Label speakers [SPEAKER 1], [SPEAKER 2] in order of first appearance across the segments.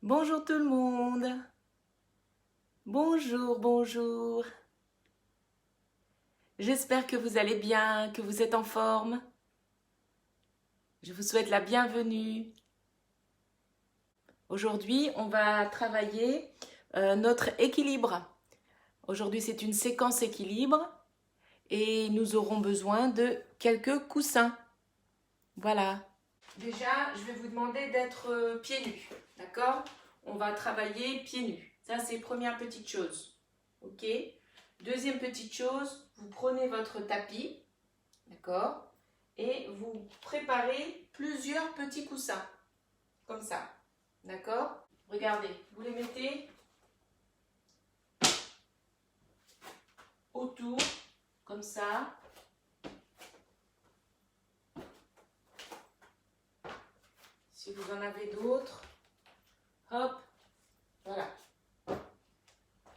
[SPEAKER 1] Bonjour tout le monde. Bonjour, bonjour. J'espère que vous allez bien, que vous êtes en forme. Je vous souhaite la bienvenue. Aujourd'hui, on va travailler notre équilibre. Aujourd'hui, c'est une séquence équilibre et nous aurons besoin de quelques coussins. Voilà. Déjà, je vais vous demander d'être pieds nus, d'accord? On va travailler pieds nus. Ça, c'est première petite chose. Ok? Deuxième petite chose, vous prenez votre tapis, d'accord? Et vous préparez plusieurs petits coussins, comme ça, d'accord? Regardez, vous les mettez autour, comme ça. Si vous en avez d'autres, hop, voilà.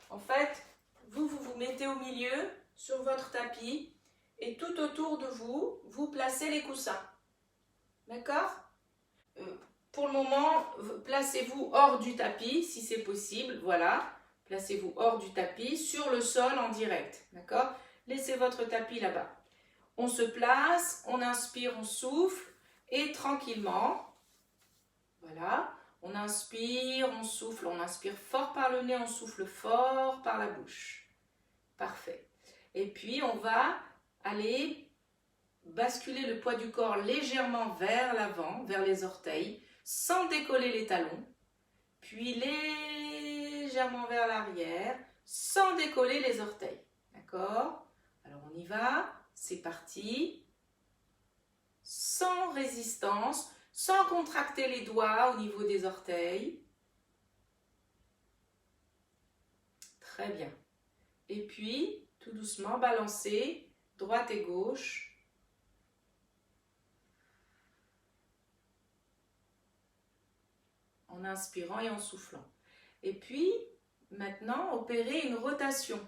[SPEAKER 1] En fait, vous mettez au milieu sur votre tapis et tout autour de vous, vous placez les coussins. D'accord? Pour le moment, placez-vous hors du tapis si c'est possible. Voilà. Placez-vous hors du tapis, sur le sol en direct. D'accord? Laissez votre tapis là-bas. On se place, on inspire, on souffle et tranquillement, voilà, on inspire, on souffle, on inspire fort par le nez, on souffle fort par la bouche. Parfait. Et puis, on va aller basculer le poids du corps légèrement vers l'avant, vers les orteils, sans décoller les talons. Puis légèrement vers l'arrière, sans décoller les orteils. D'accord? Alors, on y va. C'est parti. Sans résistance, sans contracter les doigts au niveau des orteils. Très bien. Et puis, tout doucement, balancer, droite et gauche. En inspirant et en soufflant. Et puis, maintenant, opérez une rotation.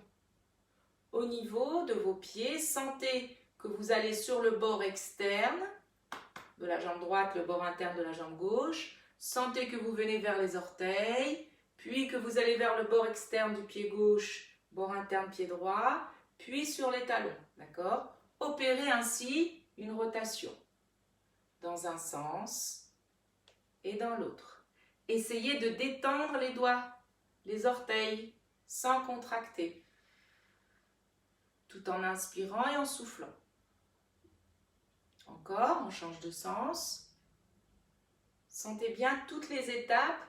[SPEAKER 1] Au niveau de vos pieds, sentez que vous allez sur le bord externe de la jambe droite, le bord interne de la jambe gauche. Sentez que vous venez vers les orteils, puis que vous allez vers le bord externe du pied gauche, bord interne pied droit, puis sur les talons. D'accord? Opérez ainsi une rotation dans un sens et dans l'autre. Essayez de détendre les doigts, les orteils, sans contracter, tout en inspirant et en soufflant. Encore, on change de sens. Sentez bien toutes les étapes.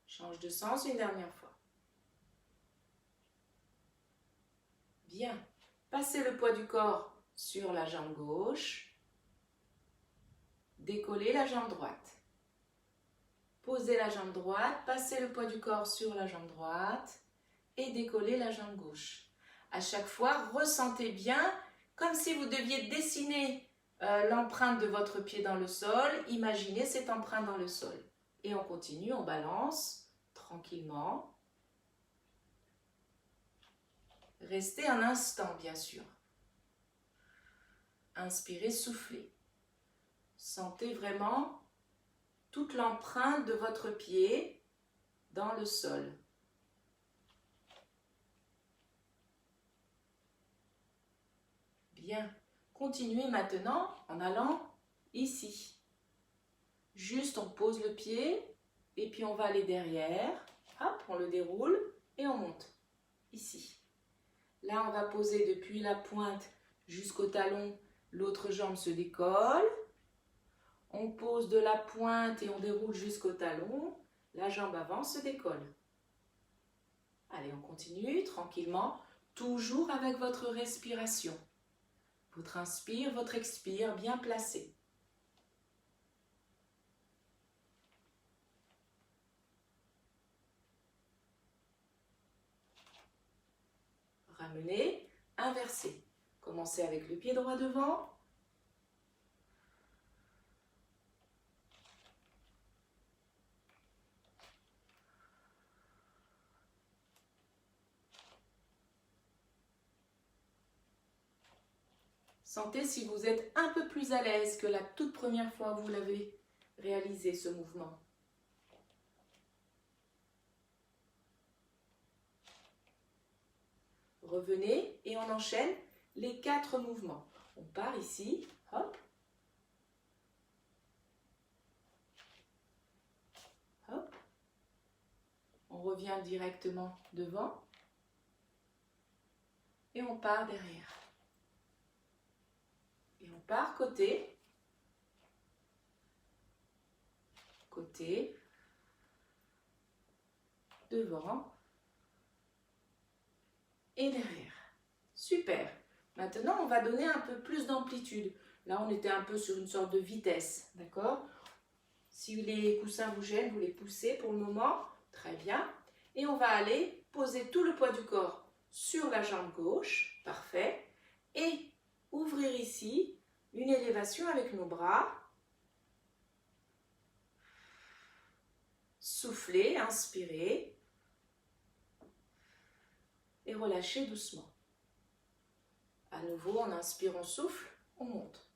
[SPEAKER 1] Change de sens une dernière fois. Bien. Passez le poids du corps sur la jambe gauche. Décollez la jambe droite. Posez la jambe droite, passez le poids du corps sur la jambe droite et décollez la jambe gauche. À chaque fois, ressentez bien comme si vous deviez dessiner l'empreinte de votre pied dans le sol. Imaginez cette empreinte dans le sol. Et on continue, on balance tranquillement. Restez un instant, bien sûr. Inspirez, soufflez. Sentez vraiment toute l'empreinte de votre pied dans le sol. Bien. Continuez maintenant en allant ici. Juste, on pose le pied et puis on va aller derrière. Hop, on le déroule et on monte. Ici. Là, on va poser depuis la pointe jusqu'au talon. L'autre jambe se décolle. On pose de la pointe et on déroule jusqu'au talon. La jambe avant se décolle. Allez, on continue tranquillement, toujours avec votre respiration. Votre inspire, votre expire bien placé. Ramenez, inversez. Commencez avec le pied droit devant. Sentez si vous êtes un peu plus à l'aise que la toute première fois où vous l'avez réaliser ce mouvement. Revenez et on enchaîne les 4 mouvements. On part ici, hop, hop, on revient directement devant et on part derrière. Et on part côté, côté, devant et derrière. Super. Maintenant, on va donner un peu plus d'amplitude. Là, on était un peu sur une sorte de vitesse, d'accord? Si les coussins vous gênent, vous les poussez pour le moment. Très bien. Et on va aller poser tout le poids du corps sur la jambe gauche. Parfait. Et ouvrir ici une élévation avec nos bras. Soufflez, inspirez. Et relâchez doucement. À nouveau, on inspire, on souffle, on monte.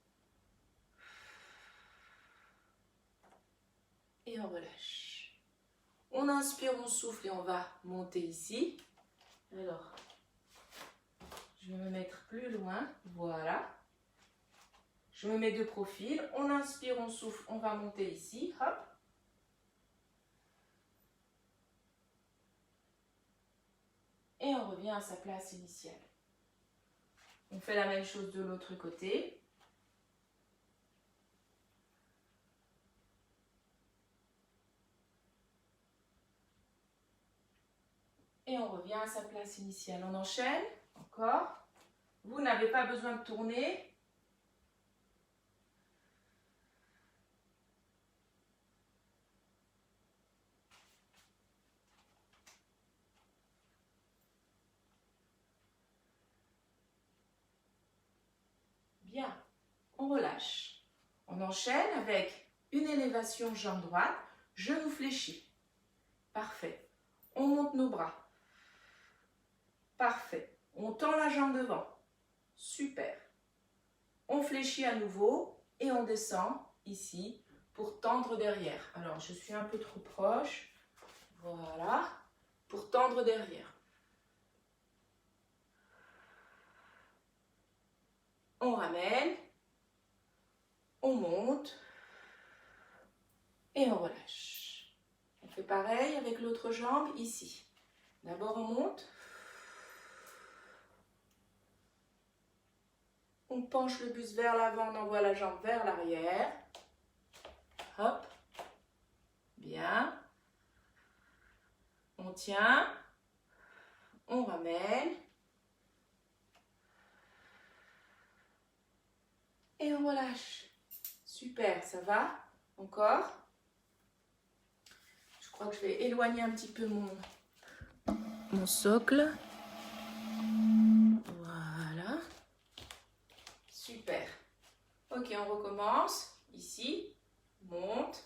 [SPEAKER 1] Et on relâche. On inspire, on souffle et on va monter ici. Alors, je vais me mettre plus loin. Voilà. Je me mets de profil. On inspire, on souffle, on va monter ici. Hop. Et on revient à sa place initiale. On fait la même chose de l'autre côté. Et on revient à sa place initiale. On enchaîne, encore. Vous n'avez pas besoin de tourner. Bien, on relâche. On enchaîne avec une élévation jambe droite, genou fléchi. Parfait. On monte nos bras. Parfait. On tend la jambe devant. Super. On fléchit à nouveau et on descend ici pour tendre derrière. Alors, je suis un peu trop proche. Voilà. Pour tendre derrière. On ramène. On monte. Et on relâche. On fait pareil avec l'autre jambe ici. D'abord, on monte. On penche le buste vers l'avant, on envoie la jambe vers l'arrière. Hop. Bien. On tient. On ramène. Et on relâche. Super, ça va? Encore. Je crois que je vais éloigner un petit peu mon socle. Voilà. Super. Ok, on recommence. Ici, monte.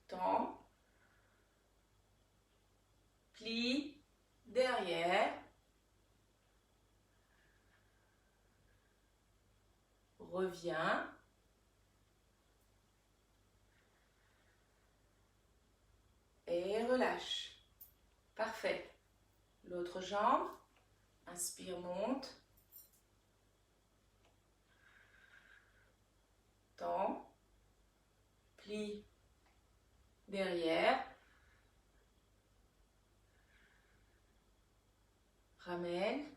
[SPEAKER 1] Tend. Plie. Derrière. Reviens. Et relâche. Parfait. L'autre jambe. Inspire, monte. Tend. Plie. Derrière. Ramène.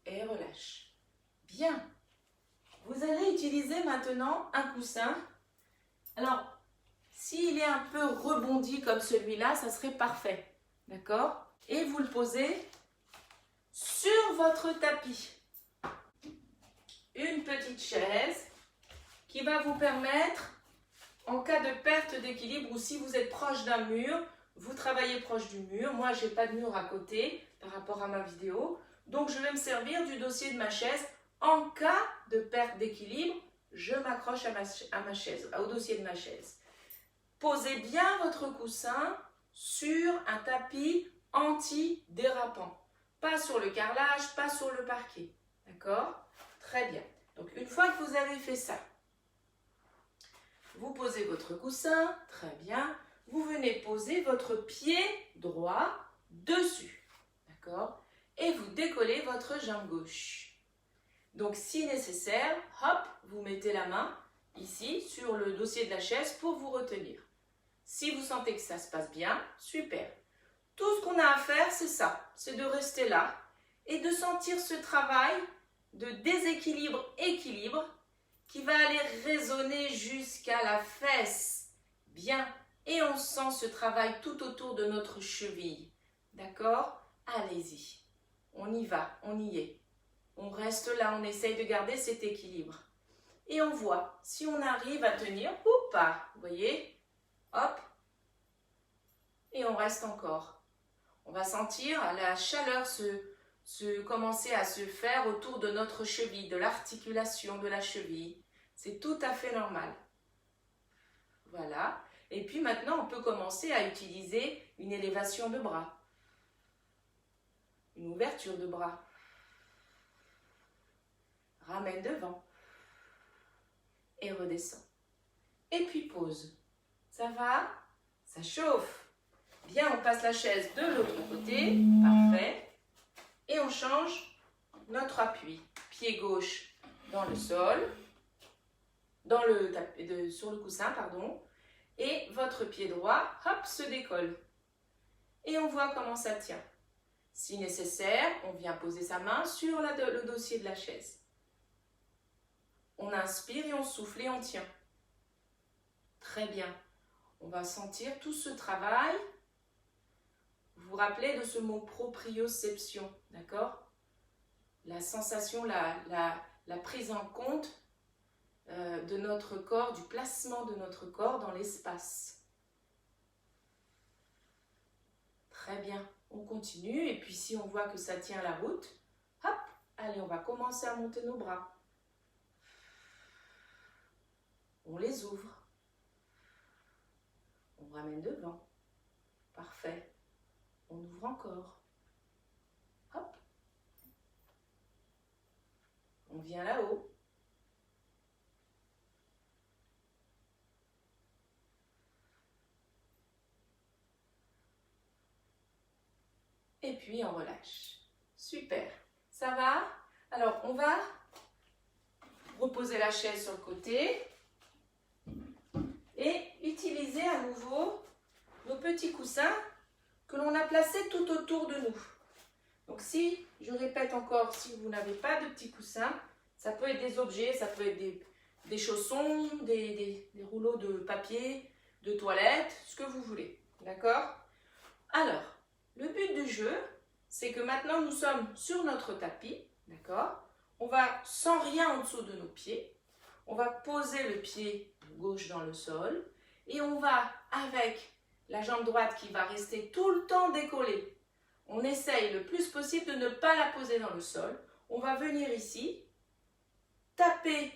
[SPEAKER 1] Et relâche. Bien. Vous allez utiliser maintenant un coussin. Alors, s'il est un peu rebondi comme celui-là, ça serait parfait. D'accord? Et vous le posez sur votre tapis. Une petite chaise qui va vous permettre, en cas de perte d'équilibre ou si vous êtes proche d'un mur, vous travaillez proche du mur. Moi, je n'ai pas de mur à côté par rapport à ma vidéo. Donc, je vais me servir du dossier de ma chaise. En cas de perte d'équilibre, je m'accroche à ma chaise, au dossier de ma chaise. Posez bien votre coussin sur un tapis anti-dérapant. Pas sur le carrelage, pas sur le parquet. D'accord? Très bien. Donc, Donc, une fois que vous avez fait ça, vous posez votre coussin, très bien. Vous venez poser votre pied droit dessus, d'accord? Et vous décollez votre jambe gauche. Donc, si nécessaire, hop, vous mettez la main ici sur le dossier de la chaise pour vous retenir. Si vous sentez que ça se passe bien, super. Tout ce qu'on a à faire, c'est ça, c'est de rester là et de sentir ce travail de déséquilibre-équilibre qui va aller résonner jusqu'à la fesse. Bien. Et on sent ce travail tout autour de notre cheville. D'accord? Allez-y. On y va, on y est. On reste là, on essaye de garder cet équilibre. Et on voit si on arrive à tenir ou pas. Vous voyez? Hop. Et on reste encore. On va sentir la chaleur commencer à se faire autour de notre cheville, de l'articulation de la cheville. C'est tout à fait normal. Voilà. Et puis maintenant, on peut commencer à utiliser une élévation de bras. Une ouverture de bras. Ramène devant. Et redescend. Et puis pose. Ça va? Ça chauffe. Bien, on passe la chaise de l'autre côté. Parfait. Et on change notre appui. Pied gauche dans le sol. Sur le coussin, pardon. Et votre pied droit, hop, se décolle. Et on voit comment ça tient. Si nécessaire, on vient poser sa main sur le dossier de la chaise. On inspire et on souffle et on tient. Très bien. On va sentir tout ce travail. Vous vous rappelez de ce mot proprioception, d'accord? La sensation, la prise en compte de notre corps, du placement de notre corps dans l'espace. Très bien, on continue et puis si on voit que ça tient la route, hop, allez, on va commencer à monter nos bras. On les ouvre. On ramène devant. Parfait. On ouvre encore. Hop. On vient là-haut. Et puis on relâche. Super. Ça va? Alors on va reposer la chaise sur le côté et utiliser à nouveau nos petits coussins que l'on a placés tout autour de nous. Donc si, je répète encore, si vous n'avez pas de petits coussins, ça peut être des objets, ça peut être des chaussons, des rouleaux de papier, de toilette, ce que vous voulez. D'accord? Alors, le but du jeu, c'est que maintenant nous sommes sur notre tapis, d'accord? On va, sans rien en dessous de nos pieds, on va poser le pied gauche dans le sol et on va, avec la jambe droite qui va rester tout le temps décollée, on essaye le plus possible de ne pas la poser dans le sol. On va venir ici, taper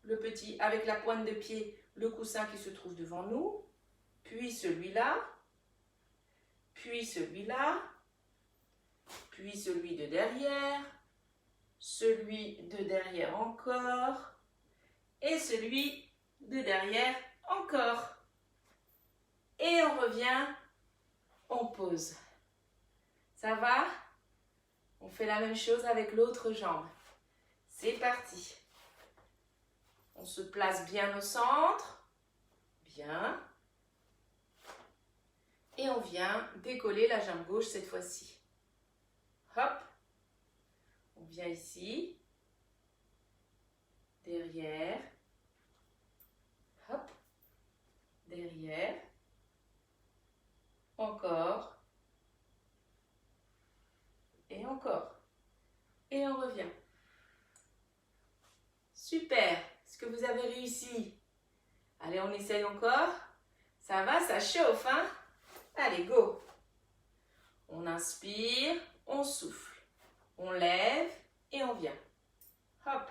[SPEAKER 1] le petit, avec la pointe de pied, le coussin qui se trouve devant nous, puis celui-là, puis celui-là, puis celui de derrière, celui de derrière encore, et celui de derrière encore. Et on revient, on pose. Ça va? On fait la même chose avec l'autre jambe. C'est parti. On se place bien au centre. Bien. Et on vient décoller la jambe gauche cette fois-ci. Hop. On vient ici. Derrière. Hop. Derrière. Encore. Et encore. Et on revient. Super. Est-ce que vous avez réussi? Allez, on essaye encore. Ça va, ça chauffe, hein? Allez, go. On inspire, on souffle. On lève et on vient. Hop.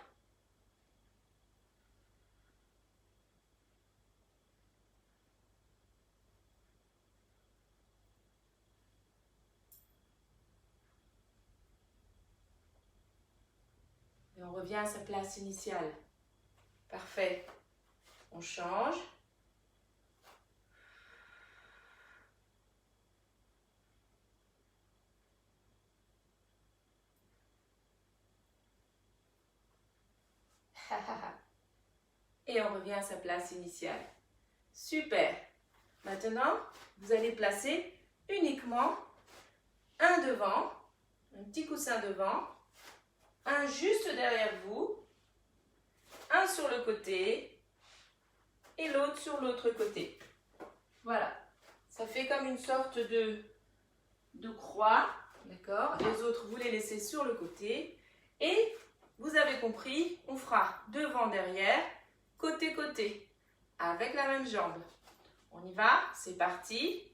[SPEAKER 1] Et on revient à sa place initiale. Parfait. On change. Et on revient à sa place initiale. Super. Maintenant, vous allez placer uniquement un devant, un petit coussin devant, un juste derrière vous, un sur le côté et l'autre sur l'autre côté. Voilà. Ça fait comme une sorte de croix, d'accord? Les autres, vous les laissez sur le côté. Et vous avez compris, on fera devant, derrière, côté, côté, avec la même jambe. On y va, c'est parti.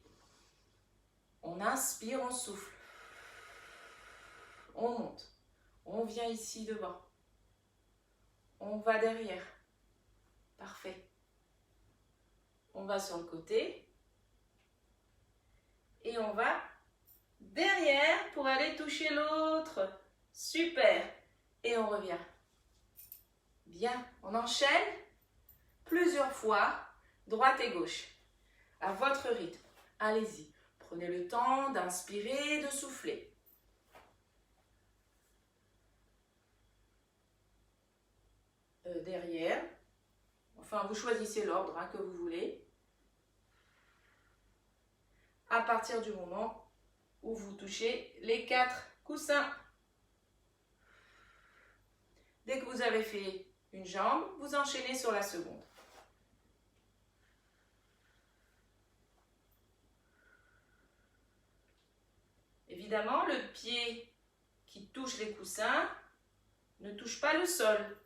[SPEAKER 1] On inspire, on souffle. On monte. On vient ici devant. On va derrière. Parfait. On va sur le côté. Et on va derrière pour aller toucher l'autre. Super. Et on revient. Bien. On enchaîne plusieurs fois, droite et gauche. À votre rythme. Allez-y. Prenez le temps d'inspirer, de souffler. Derrière. Enfin, vous choisissez l'ordre que vous voulez. À partir du moment où vous touchez les 4 coussins. Dès que vous avez fait une jambe, vous enchaînez sur la seconde. Évidemment, le pied qui touche les coussins ne touche pas le sol.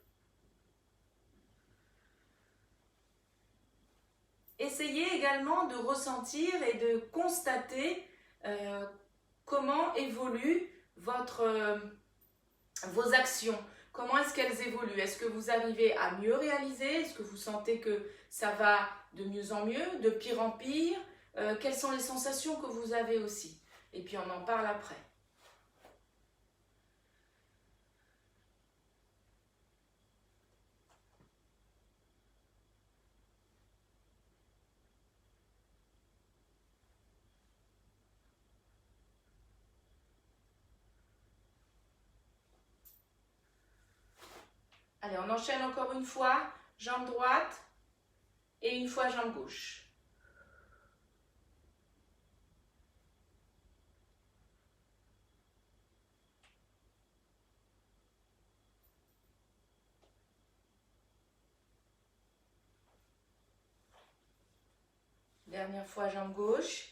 [SPEAKER 1] Essayez également de ressentir et de constater comment évoluent vos actions. Comment est-ce qu'elles évoluent? Est-ce que vous arrivez à mieux réaliser? Est-ce que vous sentez que ça va de mieux en mieux, de pire en pire? Quelles sont les sensations que vous avez aussi? Et puis on en parle après. Allez, on enchaîne encore une fois, jambe droite et une fois jambe gauche. Dernière fois, jambe gauche.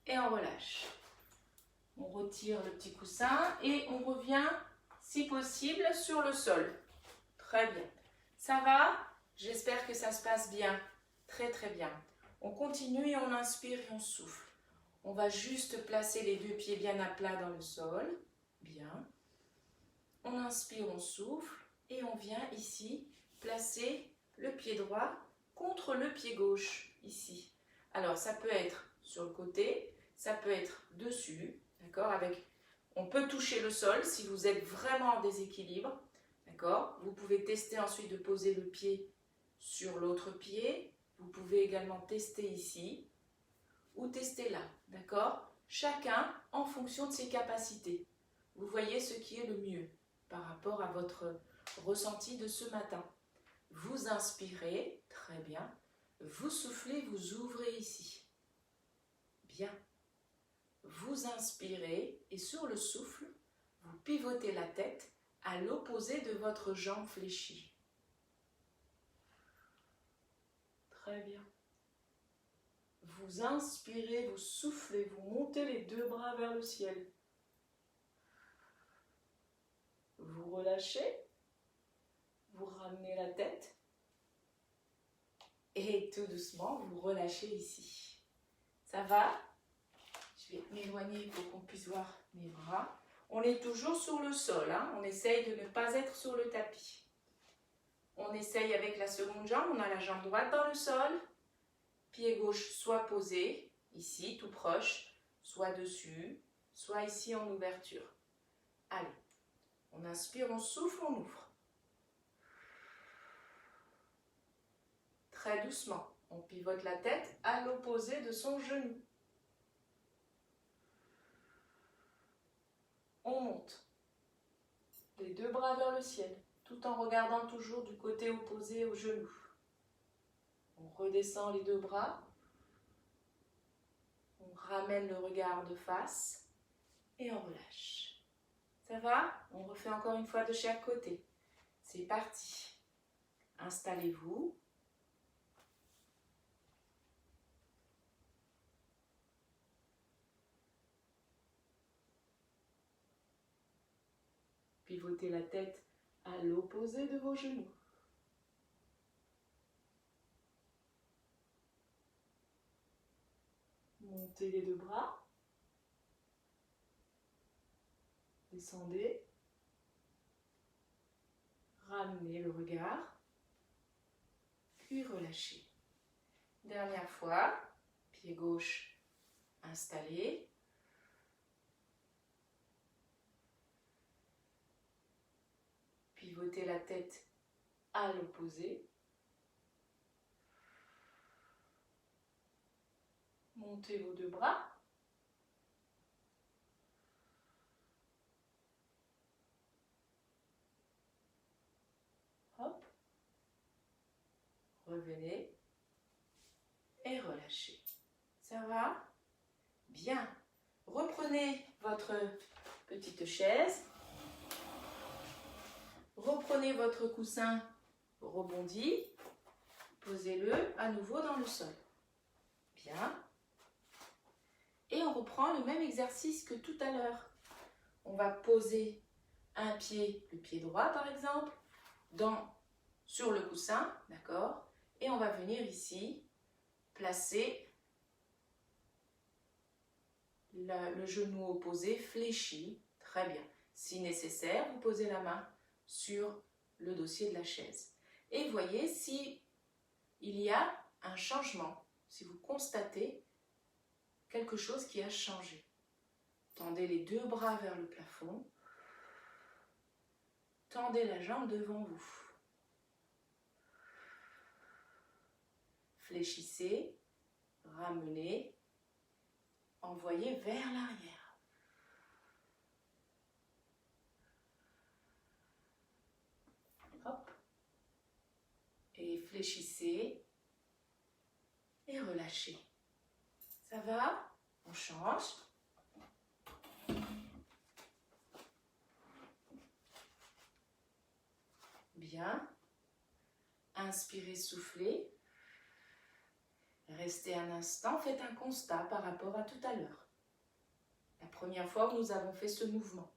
[SPEAKER 1] Et on relâche. On retire le petit coussin et on revient, si possible, sur le sol. Très bien. Ça va? J'espère que ça se passe bien. Très très bien. On continue et on inspire et on souffle. On va juste placer les 2 pieds bien à plat dans le sol. Bien. On inspire, on souffle et on vient ici placer le pied droit contre le pied gauche, ici. Alors ça peut être sur le côté, ça peut être dessus, d'accord? On peut toucher le sol si vous êtes vraiment en déséquilibre, d'accord? Vous pouvez tester ensuite de poser le pied sur l'autre pied. Vous pouvez également tester ici ou tester là, d'accord? Chacun en fonction de ses capacités. Vous voyez ce qui est le mieux par rapport à votre ressenti de ce matin. Vous inspirez, très bien. Vous soufflez, vous ouvrez ici. Bien. Vous inspirez et sur le souffle, vous pivotez la tête à l'opposé de votre jambe fléchie. Très bien. Vous inspirez, vous soufflez, vous montez les 2 bras vers le ciel. Vous relâchez, vous ramenez la tête et tout doucement, vous relâchez ici. Ça va? Je vais m'éloigner pour qu'on puisse voir mes bras. On est toujours sur le sol, hein. On essaye de ne pas être sur le tapis. On essaye avec la seconde jambe, on a la jambe droite dans le sol, pied gauche soit posé, ici tout proche, soit dessus, soit ici en ouverture. Allez, on inspire, on souffle, on ouvre. Très doucement, on pivote la tête à l'opposé de son genou. On monte les deux bras vers le ciel, tout en regardant toujours du côté opposé au genou. On redescend les deux bras, on ramène le regard de face et on relâche. Ça va? On refait encore une fois de chaque côté. C'est parti. Installez-vous. Pivotez la tête à l'opposé de vos genoux. Montez les deux bras. Descendez. Ramenez le regard. Puis relâchez. Dernière fois. Pied gauche installé. Pivotez la tête à l'opposé. Montez vos deux bras. Hop. Revenez. Et relâchez. Ça va? Bien. Reprenez votre petite chaise. Reprenez votre coussin rebondi. Posez-le à nouveau dans le sol. Bien. Et on reprend le même exercice que tout à l'heure. On va poser un pied, le pied droit par exemple, sur le coussin, d'accord? Et on va venir ici placer le genou opposé fléchi. Très bien. Si nécessaire, vous posez la main sur le dossier de la chaise. Et voyez si il y a un changement, si vous constatez quelque chose qui a changé. Tendez les deux bras vers le plafond. Tendez la jambe devant vous. Fléchissez, ramenez, envoyez vers l'arrière. Hop. Et fléchissez et relâchez. Ça va? On change. Bien. Inspirez, soufflez. Restez un instant, faites un constat par rapport à tout à l'heure. La première fois où nous avons fait ce mouvement.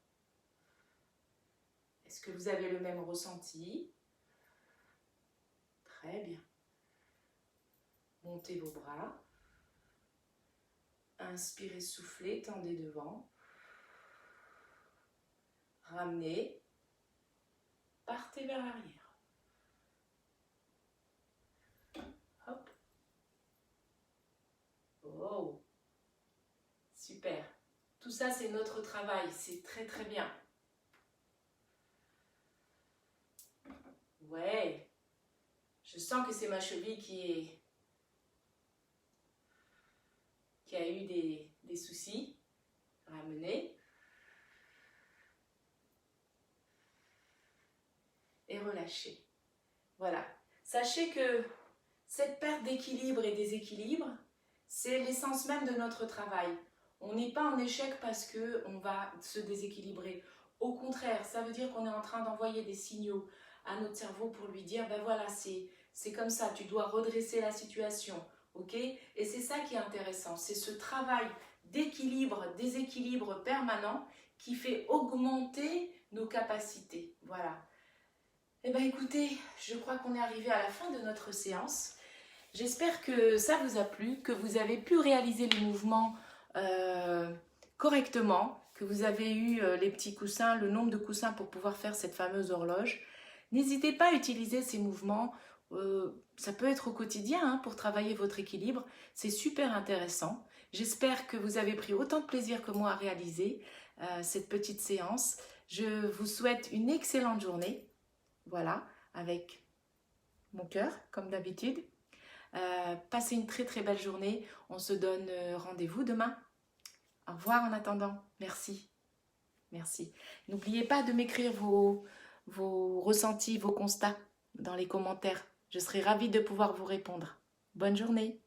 [SPEAKER 1] Est-ce que vous avez le même ressenti? Très bien. Montez vos bras. Inspirez, soufflez, tendez devant. Ramenez. Partez vers l'arrière. Hop. Oh. Super. Tout ça, c'est notre travail. C'est très très bien. Ouais. Je sens que c'est ma cheville qui a eu des soucis. Ramenez. Et relâchez. Voilà. Sachez que cette perte d'équilibre et déséquilibre, c'est l'essence même de notre travail. On n'est pas en échec parce qu'on va se déséquilibrer. Au contraire, ça veut dire qu'on est en train d'envoyer des signaux à notre cerveau pour lui dire, ben voilà, c'est comme ça, tu dois redresser la situation, ok? Et c'est ça qui est intéressant, c'est ce travail d'équilibre, déséquilibre permanent qui fait augmenter nos capacités, voilà. Eh bien écoutez, je crois qu'on est arrivé à la fin de notre séance. J'espère que ça vous a plu, que vous avez pu réaliser le mouvement correctement, que vous avez eu les petits coussins, le nombre de coussins pour pouvoir faire cette fameuse horloge. N'hésitez pas à utiliser ces mouvements. Ça peut être au quotidien hein, pour travailler votre équilibre. C'est super intéressant. J'espère que vous avez pris autant de plaisir que moi à réaliser cette petite séance. Je vous souhaite une excellente journée. Voilà, avec mon cœur, comme d'habitude. Passez une très très belle journée. On se donne rendez-vous demain. Au revoir en attendant. Merci. Merci. N'oubliez pas de m'écrire vos ressentis, vos constats dans les commentaires. Je serai ravie de pouvoir vous répondre. Bonne journée.